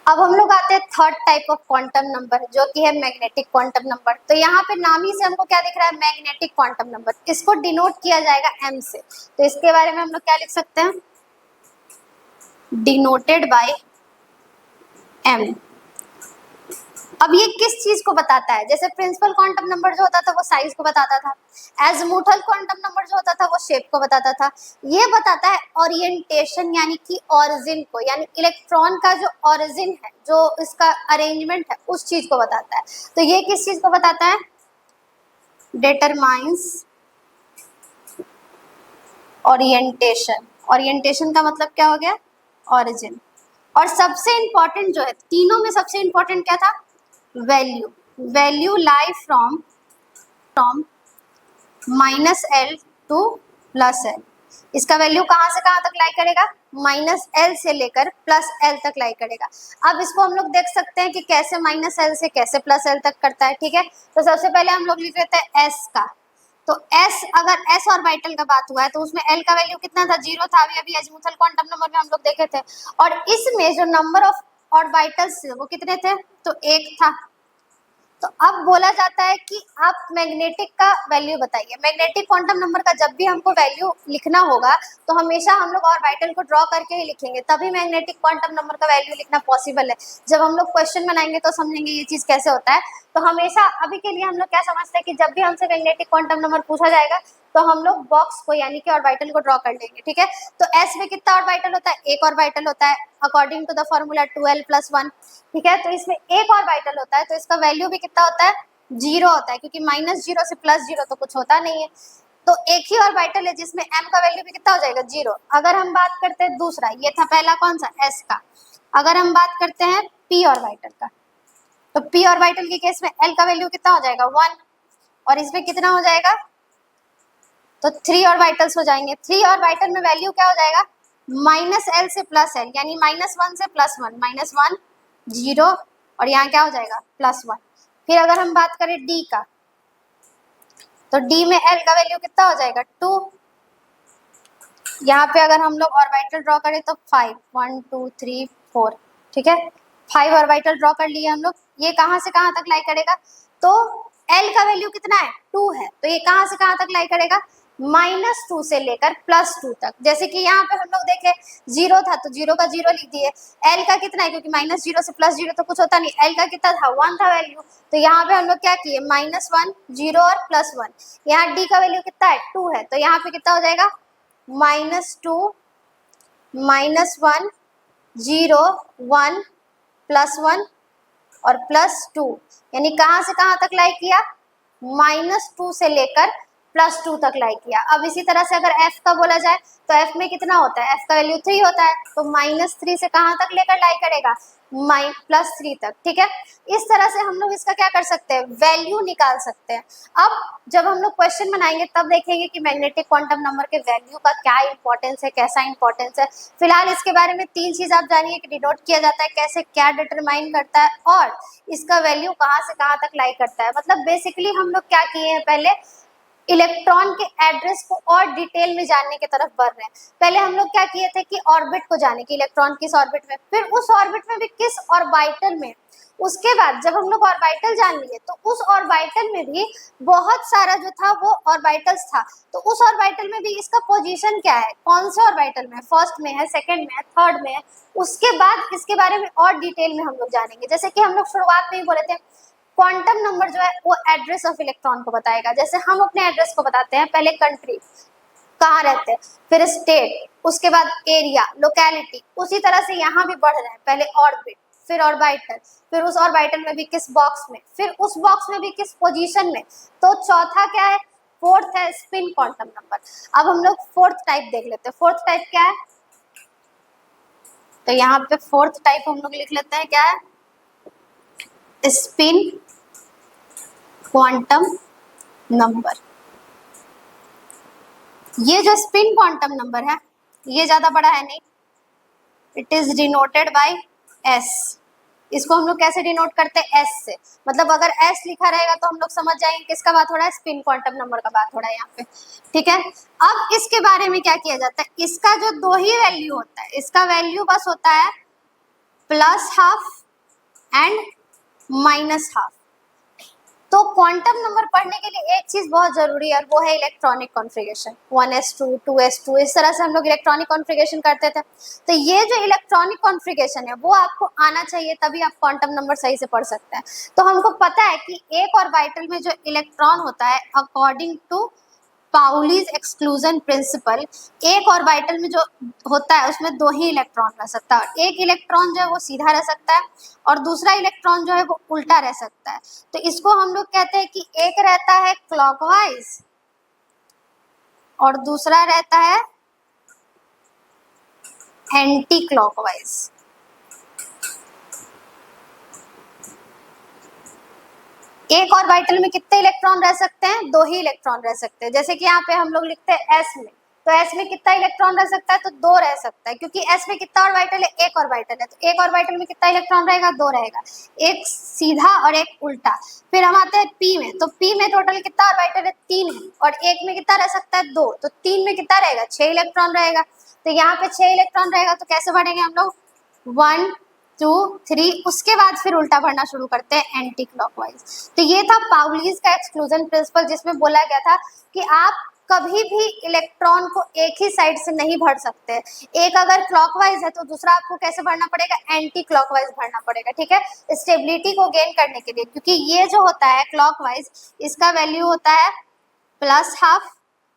अब हम लोग आते हैं third type of quantum number जो कि है मैग्नेटिक क्वांटम नंबर। तो यहाँ पे नाम ही से हमको क्या दिख रहा है, मैग्नेटिक क्वांटम नंबर। इसको डिनोट किया जाएगा m से। तो इसके बारे में हम लोग क्या लिख सकते हैं, डिनोटेड बाय m। अब ये किस चीज को बताता है, जैसे प्रिंसिपल क्वांटम नंबर जो होता था वो साइज को बताता था, एज़ीमुथल क्वांटम नंबर जो होता था वो शेप को बताता था। ये बताता है ओरिएंटेशन यानी कि ऑरिजिन को, यानी इलेक्ट्रॉन का जो ऑरिजिन है, जो इसका अरेंजमेंट है, उस चीज को बताता है। तो ये किस चीज को बताता है, डिटरमाइंस ओरिएंटेशन। ओरिएंटेशन का मतलब क्या हो गया, ऑरिजिन। और सबसे इंपॉर्टेंट जो है, तीनों में सबसे इंपॉर्टेंट क्या था, value. Value lie from -L to +L। इसका वैल्यू कहाँ से कहाँ तक लाई करेगा, -L से लेकर +L तक लाई करेगा। अब इसको हम लोग देख सकते हैं कि कैसे -L से कैसे +L तक करता है। ठीक है, तो सबसे पहले हम लोग लिख लेते हैं S का। तो S, अगर S ऑर्बिटल का बात हुआ है तो उसमें L का वैल्यू कितना था, 0 था। अभी एज़ीमुथल क्वांटम नंबर में हम लोग देखे थे। और इसमें जो नंबर ऑफ ऑर्बिटल्स वो कितने थे, तो 1 था। तो अब बोला जाता है कि आप मैग्नेटिक का वैल्यू बताइए। मैग्नेटिक क्वांटम नंबर का जब भी हमको वैल्यू लिखना होगा तो हमेशा हम लोग ऑर्बिटल को ड्रॉ करके ही लिखेंगे, तभी मैग्नेटिक क्वांटम नंबर का वैल्यू लिखना पॉसिबल है। जब हम लोग क्वेश्चन बनाएंगे तो समझेंगे ये चीज कैसे होता है। तो हमेशा अभी के लिए हम लोग क्या समझते हैं कि जब भी हमसे मैग्नेटिक क्वांटम नंबर पूछा जाएगा तो हम लोग बॉक्स को यानी कि ऑर्बिटल को ड्रॉ कर लेंगे। ठीक है, तो S में कितना ऑर्बिटल होता है, एक ऑर्बिटल होता है according to the formula 2l+1। ठीक है, तो इसमें एक ऑर्बिटल होता है तो इसका वैल्यू भी कितना होता है, 0 होता है, क्योंकि -0 से +0 तो कुछ होता नहीं है। तो एक ही ऑर्बिटल है जिसमें m का वैल्यू भी कितना हो जाएगा, 0। अगर हम बात करते हैं दूसरा, ये था पहला कौन सा, S का। अगर हम बात करते हैं p ऑर्बिटल का, तो p ऑर्बिटल के केस में l का वैल्यू कितना हो जाएगा, 1। और इसमें कितना हो जाएगा, तो 3 ऑर्बिटल्स हो जाएंगे। 3 ऑर्बिटल में वैल्यू क्या हो जाएगा, -L से +L, यानी -1 से +1, -1 0 और यहाँ क्या हो जाएगा, +1। फिर अगर हम बात करें D का, तो D में L का वैल्यू कितना हो जाएगा, 2। यहाँ पे अगर हम लोग ऑर्बिटल ड्रॉ करें तो 5, 1 2 3 4। ठीक है, 5 ऑर्बिटल ड्रॉ कर लिए हम लोग। ये कहाँ से कहाँ तक लाई करेगा, तो L का वैल्यू कितना है, 2 है, तो ये कहाँ से कहाँ तक लाई करेगा, -2 से लेकर +2 तक। जैसे कि यहाँ पे हम लोग देखे 0 था तो 0 का 0 लिख दिए। L का कितना है, क्योंकि -0 से +0 तो कुछ होता नहीं, L का कितना था, 1 था वैल्यू। तो यहाँ पे हम लोग क्या किए, -1 0 और +1। यहाँ D का वैल्यू कितना है, 2 है, तो यहाँ पे कितना हो जाएगा, -2 -1 0 1 +1 और +2। यानी कहाँ से कहाँ तक लाई किया, -2 से लेकर +2 तक लाई किया। अब इसी तरह से अगर f का बोला जाए तो f में कितना होता है, f का वैल्यू 3 होता है, तो -3 से कहाँ तक लेकर लाई करेगा, +3 तक। ठीक है, इस तरह से हम लोग इसका क्या कर सकते हैं, वैल्यू निकाल सकते हैं। अब जब हम लोग क्वेश्चन बनाएंगे तब देखेंगे कि मैग्नेटिक क्वांटम नंबर के वैल्यू का क्या इंपॉर्टेंस है, कैसा इंपॉर्टेंस है। फिलहाल इसके बारे में 3 चीज आप जानिए कि डिनोट किया जाता है कैसे, क्या डिटरमाइन करता है और इसका वैल्यू कहाँ से कहाँ तक लाई करता है। मतलब बेसिकली हम लोग क्या किए हैं, पहले इलेक्ट्रॉन के एड्रेस को और डिटेल में जानने की तरफ बढ़ रहे हैं। पहले हम लोग क्या किए थे कि ऑर्बिट को जाने की, इलेक्ट्रॉन किस ऑर्बिट में, फिर उस ऑर्बिट में भी किस ऑर्बिटल में। उसके बाद जब हम लोग ऑर्बिटल जान लिए तो उस ऑर्बिटल में भी बहुत सारा जो था वो ऑर्बिटल्स था, तो उस ऑर्बिटल में भी इसका पोजीशन क्या है, कौन से ऑर्बिटल में, फर्स्ट में है, सेकंड में है, थर्ड में है। उसके बाद इसके बारे में और डिटेल में हम लोग जानेंगे। जैसे कि हम लोग शुरुआत में ही बोले थे, क्वांटम नंबर जो है वो एड्रेस ऑफ इलेक्ट्रॉन को बताएगा। जैसे हम अपने एड्रेस को बताते हैं, पहले कंट्री कहाँ रहते हैं, फिर स्टेट, उसके बाद एरिया, लोकेलिटी। उसी तरह से यहाँ भी बढ़ रहे हैं, पहले ऑर्बिट, फिर ऑर्बिटल, फिर उस ऑर्बिटल में भी किस बॉक्स में, फिर उस बॉक्स में भी किस पोजीशन में। तो चौथा क्या है, फोर्थ है स्पिन क्वांटम नंबर। अब हम लोग फोर्थ टाइप देख लेते हैं। फोर्थ टाइप क्या है, तो यहाँ पे फोर्थ टाइप हम लोग लिख लेते हैं, क्या है, स्पिन क्वांटम नंबर। ये जो स्पिन क्वांटम नंबर है ये ज्यादा बड़ा है नहीं, it is denoted by s। इसको हम लोग कैसे डिनोट करते हैं, s से। मतलब अगर s लिखा रहेगा तो हम लोग समझ जाएंगे किसका बात हो रहा है, स्पिन क्वांटम नंबर का बात हो रहा है यहाँ पे। ठीक है, अब इसके बारे में क्या किया जाता है, इसका जो 2 ही वैल्यू होता है, इसका वैल्यू बस होता है plus half and minus half. तो क्वांटम नंबर पढ़ने के लिए एक चीज बहुत जरूरी है और वो है इलेक्ट्रॉनिक कॉन्फ़िगरेशन। 1s2 2s2 इस तरह से हम लोग इलेक्ट्रॉनिक कॉन्फ़िगरेशन करते थे। तो ये जो इलेक्ट्रॉनिक कॉन्फ़िगरेशन है वो आपको आना चाहिए, तभी आप क्वांटम नंबर सही से पढ़ सकते हैं। तो हमको पता है कि एक ऑर्बिटल में जो इलेक्ट्रॉन होता है according to Pauli's exclusion principle, एक ऑर्बिटल में जो होता है उसमें दो ही इलेक्ट्रॉन रह सकता है। एक इलेक्ट्रॉन जो है वो सीधा रह सकता है और दूसरा इलेक्ट्रॉन जो है वो उल्टा रह सकता है। तो इसको हम लोग कहते हैं कि एक रहता है क्लॉकवाइज और दूसरा रहता है एंटी क्लॉकवाइज। एक ऑर्बिटल में कितने इलेक्ट्रॉन रह सकते हैं? दो ही इलेक्ट्रॉन रह सकते हैं। जैसे कि यहाँ पे हम लोग लिखते हैं एस में, तो एस में कितना इलेक्ट्रॉन रह सकता है? तो दो रह सकता है, क्योंकि एस में कितना ऑर्बिटल है? एक ऑर्बिटल है। तो एक ऑर्बिटल में कितना इलेक्ट्रॉन रहेगा? दो रहेगा, एक सीधा और एक उल्टा। फिर हम आते हैं पी में, तो पी में टोटल कितना ऑर्बिटल है? तीन है, और एक में कितना रह सकता है? दो। तो तीन में कितना रहेगा? 6 इलेक्ट्रॉन रहेगा। तो यहाँ पे 6 इलेक्ट्रॉन रहेगा, तो कैसे बढ़ेंगे हम लोग? 1 2 3, उसके बाद फिर उल्टा भरना शुरू करते हैं एंटी क्लॉकवाइज। तो ये था पाउलीज का एक्सक्लूजन प्रिंसिपल, जिसमें बोला गया था कि आप कभी भी इलेक्ट्रॉन को एक ही साइड से नहीं भर सकते। एक अगर क्लॉकवाइज है तो दूसरा आपको कैसे भरना पड़ेगा? एंटी क्लॉकवाइज भरना पड़ेगा, ठीक है, स्टेबिलिटी को गेन करने के लिए। क्योंकि ये जो होता है क्लॉकवाइज, इसका वैल्यू होता है प्लस हाफ,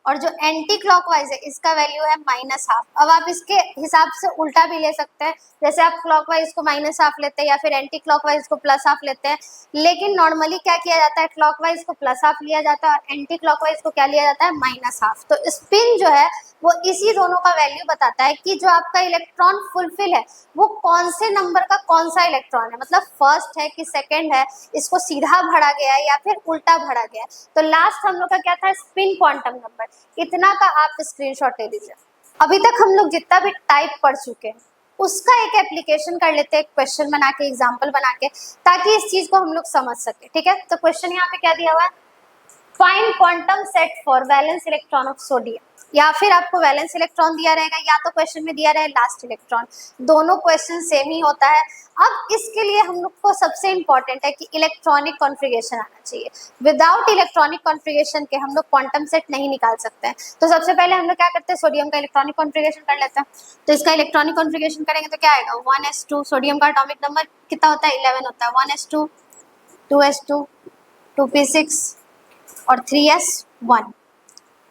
और जो एंटी क्लॉकवाइज है इसका वैल्यू है माइनस हाफ। अब आप इसके हिसाब से उल्टा भी ले सकते हैं, जैसे आप क्लॉकवाइज को माइनस हाफ लेते हैं या फिर एंटी क्लॉकवाइज को प्लस हाफ लेते हैं। लेकिन नॉर्मली क्या किया जाता है? क्लॉकवाइज को प्लस हाफ लिया जाता है और एंटी क्लॉकवाइज को क्या लिया जाता है? Minus half. तो स्पिन जो है वो इसी दोनों का वैल्यू बताता है कि जो आपका इलेक्ट्रॉन फुलफिल है वो कौन से नंबर का कौन सा इलेक्ट्रॉन है, मतलब फर्स्ट है कि सेकेंड है, इसको सीधा भरा गया है या फिर उल्टा भरा गया है। तो लास्ट हम लोग का क्या था? Spin quantum number. इतना का आप स्क्रीनशॉट ले लीजिए। अभी तक हम लोग जितना भी टाइप पढ़ चुके हैं उसका एक एप्लीकेशन कर लेते हैं, क्वेश्चन बना के, एग्जाम्पल बना के, ताकि इस चीज को हम लोग समझ सके, ठीक है। तो क्वेश्चन यहाँ पे क्या दिया हुआ है? Find quantum set for valence electron of sodium. या फिर आपको वैलेंस इलेक्ट्रॉन दिया रहेगा या तो क्वेश्चन में दिया रहे लास्ट इलेक्ट्रॉन, दोनों क्वेश्चन सेम ही होता है। अब इसके लिए हम लोग को सबसे इंपॉर्टेंट है कि इलेक्ट्रॉनिक कॉन्फ़िगरेशन आना चाहिए। विदाउट इलेक्ट्रॉनिक कॉन्फ़िगरेशन के हम लोग क्वांटम सेट नहीं निकाल सकते हैं। तो सबसे पहले हम लोग क्या करते हैं? सोडियम का इलेक्ट्रॉनिक कॉन्फ़िगरेशन कर लेते हैं। तो इसका इलेक्ट्रॉनिक कॉन्फ़िगरेशन करेंगे तो क्या आएगा? 1s2। सोडियम का एटॉमिक नंबर कितना होता है? 11 होता है। 1s2 2s2 2p6 और 3s1।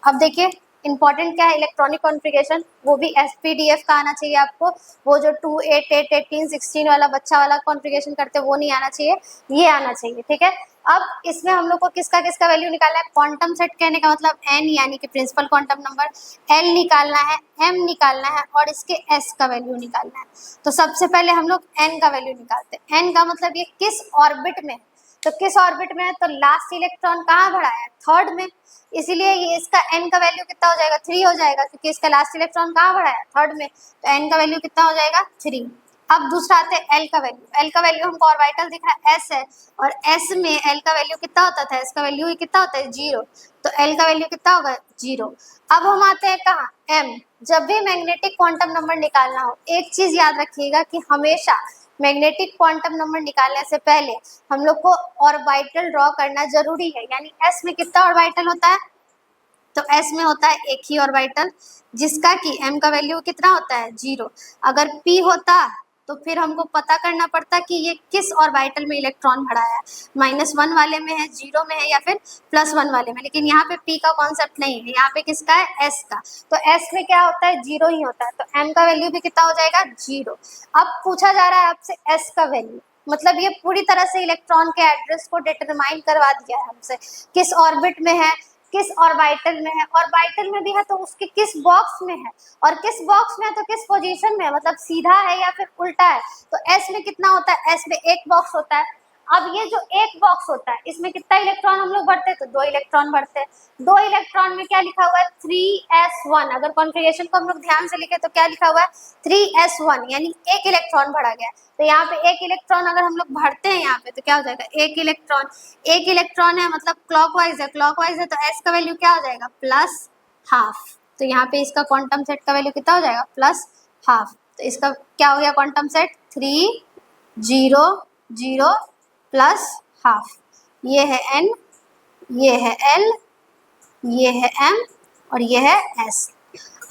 अब देखिए इंपॉर्टेंट क्या है इलेक्ट्रॉनिक कॉन्फ़िगरेशन, वो भी SPDF का आना चाहिए आपको। वो जो 2 8 8 18 16 वाला बच्चा वाला कॉन्फ़िगरेशन करते हैं वो नहीं आना चाहिए, ये आना चाहिए, ठीक है। अब इसमें हम लोग को किसका किसका वैल्यू निकालना है? क्वांटम सेट कहने का मतलब n यानी कि प्रिंसिपल क्वांटम नंबर, l निकालना है, m निकालना है और इसके s का वैल्यू निकालना है। तो सबसे पहले हम लोग n का वैल्यू निकालते हैं। n का मतलब ये किस ऑर्बिट में है, तो किस ऑर्बिट में है? तो लास्ट इलेक्ट्रॉन कहाँ भरा है? थर्ड में। इसीलिए ये इसका n का वैल्यू कितना हो जाएगा? 3 हो जाएगा, क्योंकि इसका लास्ट इलेक्ट्रॉन कहाँ भरा है? थर्ड में। तो n का वैल्यू कितना हो जाएगा? 3। अब दूसरा आते हैं l का वैल्यू। l का वैल्यू हमको ऑर्बिटल दिख रहा है s है, और s में l का वैल्यू कितना होता था? s का वैल्यू कितना होता है? 0। तो l का वैल्यू कितना होगा? 0। अब हम आते हैं कहाँ? m। जब भी मैग्नेटिक क्वांटम नंबर निकालना हो, एक चीज याद रखिएगा कि हमेशा मैग्नेटिक क्वांटम नंबर निकालने से पहले हम लोग को ऑर्बिटल ड्रॉ करना जरूरी है। यानी s में कितना ऑर्बिटल होता है? तो s में होता है एक ही ऑर्बिटल, जिसका कि m का वैल्यू कितना होता है? 0। अगर p होता तो फिर हमको पता करना पड़ता कि ये किस ऑर्बिटल में इलेक्ट्रॉन भरा है, -1 वाले में है, 0 में है या फिर +1 वाले में। लेकिन यहाँ पे p का कॉन्सेप्ट नहीं है, यहाँ पे किसका है? s का। तो s में क्या होता है? 0 ही होता है। तो m का वैल्यू भी कितना हो जाएगा? 0। अब पूछा जा रहा है आपसे s का वैल्यू, मतलब ये पूरी तरह से इलेक्ट्रॉन के एड्रेस को डिटरमाइन करवा दिया है हमसे, किस ऑर्बिट में है, किस ऑर्बिटल में है, ऑर्बिटल में भी है तो उसके किस बॉक्स में है, और किस बॉक्स में है तो किस पोजीशन में है, मतलब सीधा है या फिर उल्टा है। तो s में कितना होता है? s में एक बॉक्स होता है। अब ये जो एक बॉक्स होता है इसमें कितना इलेक्ट्रॉन हम लोग भरते हैं? तो 2 इलेक्ट्रॉन भरते हैं। 2 इलेक्ट्रॉन में क्या लिखा हुआ है? 3s1। अगर कॉन्फ़िगरेशन को हम लोग ध्यान से लिखे तो क्या लिखा हुआ है? 3s1, यानी एक इलेक्ट्रॉन भरा गया। तो यहाँ पे एक इलेक्ट्रॉन अगर हम लोग भरते हैं यहाँ पे तो क्या हो जाएगा? एक इलेक्ट्रॉन। एक इलेक्ट्रॉन है मतलब क्लॉकवाइज है, क्लॉकवाइज है तो s का वैल्यू क्या हो जाएगा? +½ तो यहाँ पे इसका क्वांटम सेट का वैल्यू कितना हो जाएगा? +½ तो इसका क्या हो गया क्वांटम सेट? 3 0 0 प्लस हाफ, ये है n, ये है l, ये है m और ये है s।